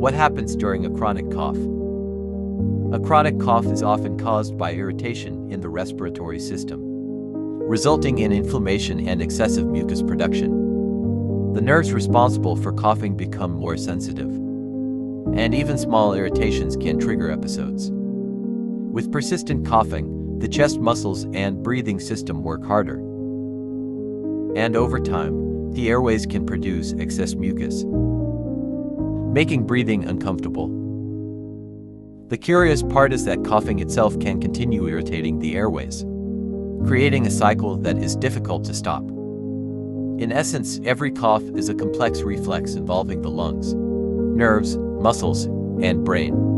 What happens during a chronic cough? A chronic cough is often caused by irritation in the respiratory system, resulting in inflammation and excessive mucus production. The nerves responsible for coughing become more sensitive, and even small irritations can trigger episodes. With persistent coughing, the chest muscles and breathing system work harder, and over time, the airways can produce excess mucus, making breathing uncomfortable. The curious part is that coughing itself can continue irritating the airways, creating a cycle that is difficult to stop. In essence, every cough is a complex reflex involving the lungs, nerves, muscles, and brain.